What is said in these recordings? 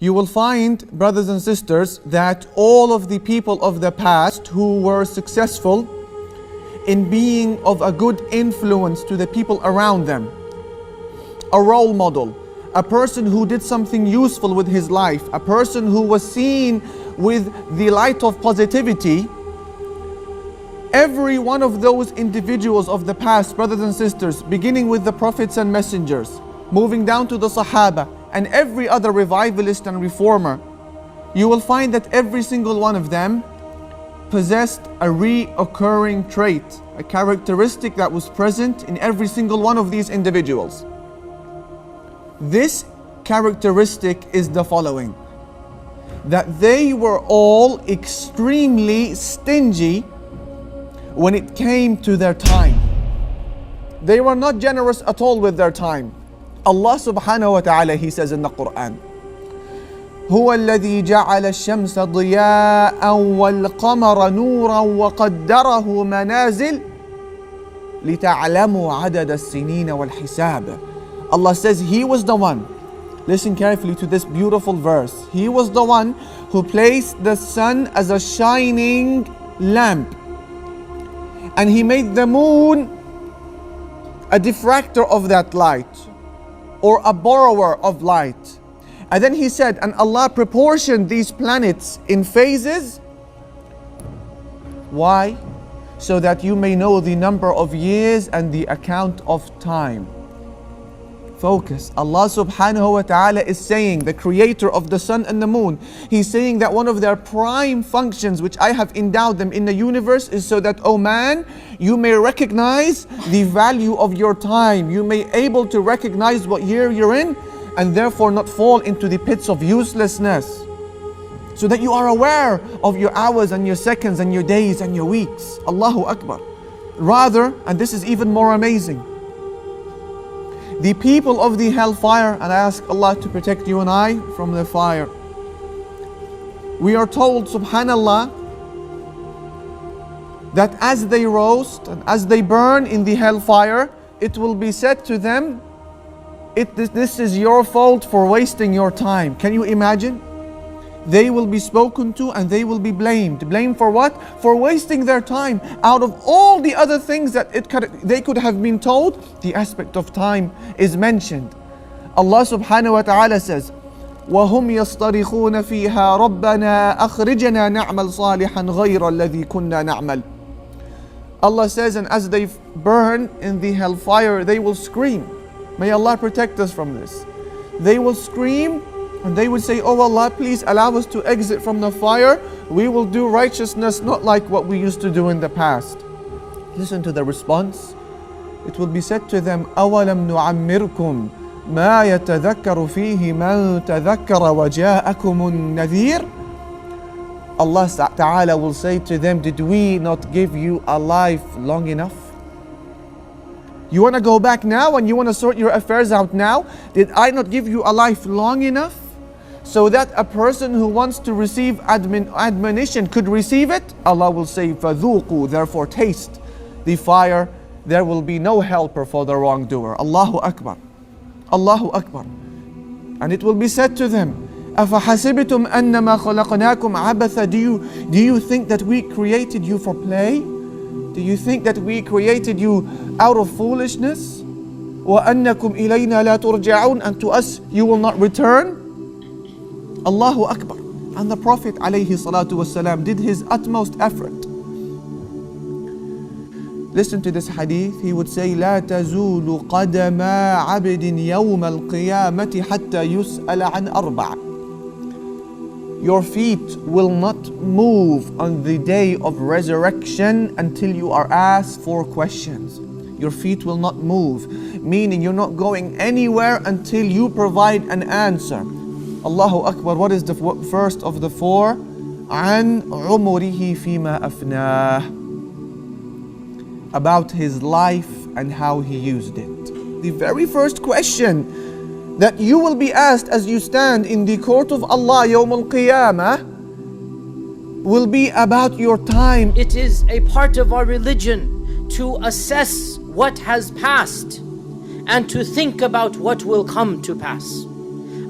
You will find, brothers and sisters, that all of the people of the past who were successful in being of a good influence to the people around them, a role model, a person who did something useful with his life, a person who was seen with the light of positivity, every one of those individuals of the past, brothers and sisters, beginning with the prophets and messengers, moving down to the Sahaba, and every other revivalist and reformer, you will find that every single one of them possessed a reoccurring trait, a characteristic that was present in every single one of these individuals. This characteristic is the following: that they were all extremely stingy when it came to their time. They were not generous at all with their time. Allah subhanahu wa ta'ala, He says in the Quran, هو الذي جعل الشمس ضياء والقمر نورا وقدره منازل لتعلموا عدد السنين والحساب. Allah says He was the one, listen carefully to this beautiful verse, He was the one who placed the sun as a shining lamp, and He made the moon a diffractor of that light, or a borrower of light. And then He said, and Allah proportioned these planets in phases. Why? So that you may know the number of years and the account of time. Focus. Allah subhanahu wa ta'ala is saying, the creator of the sun and the moon, He's saying that one of their prime functions which I have endowed them in the universe is so that, oh man, you may recognize the value of your time. You may able to recognize what year you're in, and therefore not fall into the pits of uselessness. So that you are aware of your hours and your seconds and your days and your weeks. Allahu Akbar. Rather, and this is even more amazing, the people of the hellfire, and I ask Allah to protect you and I from the fire. We are told, subhanallah, that as they roast and as they burn in the hellfire, it will be said to them, this is your fault for wasting your time. Can you imagine? They will be spoken to and they will be blamed. Blamed for what? For wasting their time. Out of all the other things that they could have been told, the aspect of time is mentioned. Allah subhanahu wa ta'ala says, وَهُمْ يَصْطَرِخُونَ فِيهَا رَبَّنَا أَخْرِجْنَا نَعْمَلْ صَالِحًا غَيْرَ الَّذِي كُنَّا نَعْمَلْ. Allah says, and as they burn in the hellfire, they will scream. May Allah protect us from this. They will scream and they would say, oh Allah, please allow us to exit from the fire. We will do righteousness not like what we used to do in the past. Listen to the response. It will be said to them, أَوَلَمْ نُعَمِّرْكُمْ مَا يَتَذَكَّرُ فِيهِ مَنْ تَذَكَّرَ وَجَاءَكُمُ النَّذِيرُ. Allah Ta'ala will say to them, did we not give you a life long enough? You want to go back now and you want to sort your affairs out now? Did I not give you a life long enough so that a person who wants to receive admonition could receive it? Allah will say, فَذُوقُوا, therefore taste the fire. There will be no helper for the wrongdoer. Allahu Akbar. Allahu Akbar. And it will be said to them, أَفَحَسِبْتُمْ أَنَّمَا خَلَقْنَاكُمْ عَبَثًا. Do you think that we created you for play? Do you think that we created you out of foolishness? وَأَنَّكُمْ إِلَيْنَا لَا تُرْجَعُونَ. And to us you will not return? Allahu Akbar. And the Prophet ﷺ did his utmost effort. Listen to this hadith. He would say, لا تزول قدم عبد يوم القيامة حتى يسأل عن أربع. Your feet will not move on the day of resurrection until you are asked 4 questions. Your feet will not move, meaning you're not going anywhere until you provide an answer. Allahu Akbar. What is the first of the 4? عن عمره فيما أفناه. About his life and how he used it. The very first question that you will be asked as you stand in the court of Allah Yawm al-Qiyamah will be about your time. It is a part of our religion to assess what has passed and to think about what will come to pass.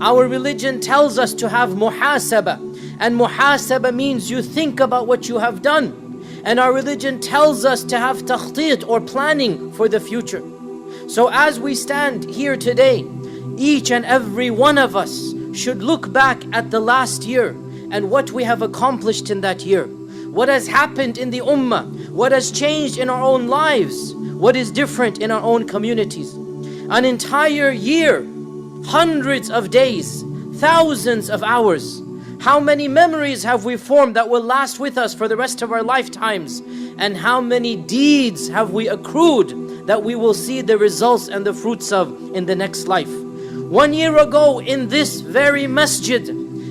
Our religion tells us to have muhasaba, and muhasaba means you think about what you have done. And our religion tells us to have takhtit, or planning for the future. So as we stand here today, each and every one of us should look back at the last year and what we have accomplished in that year. What has happened in the ummah, what has changed in our own lives, what is different in our own communities. An entire year, hundreds of days, thousands of hours. How many memories have we formed that will last with us for the rest of our lifetimes? And how many deeds have we accrued that we will see the results and the fruits of in the next life? 1 year ago in this very masjid,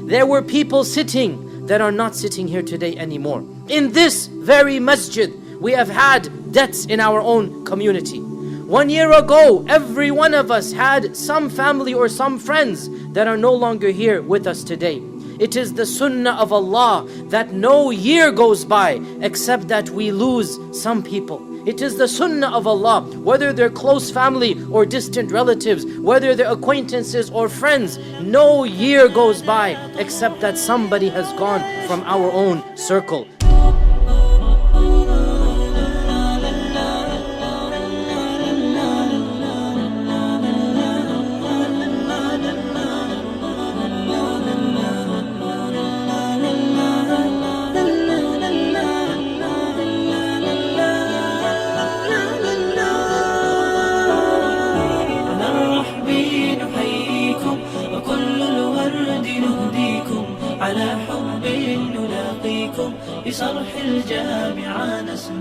there were people sitting that are not sitting here today anymore. In this very masjid, we have had deaths in our own community. 1 year ago, every one of us had some family or some friends that are no longer here with us today. It is the sunnah of Allah that no year goes by except that we lose some people. It is the sunnah of Allah, whether they're close family or distant relatives, whether they're acquaintances or friends, no year goes by except that somebody has gone from our own circle. على حب نلاقيكم بصرح الجامعة نسمع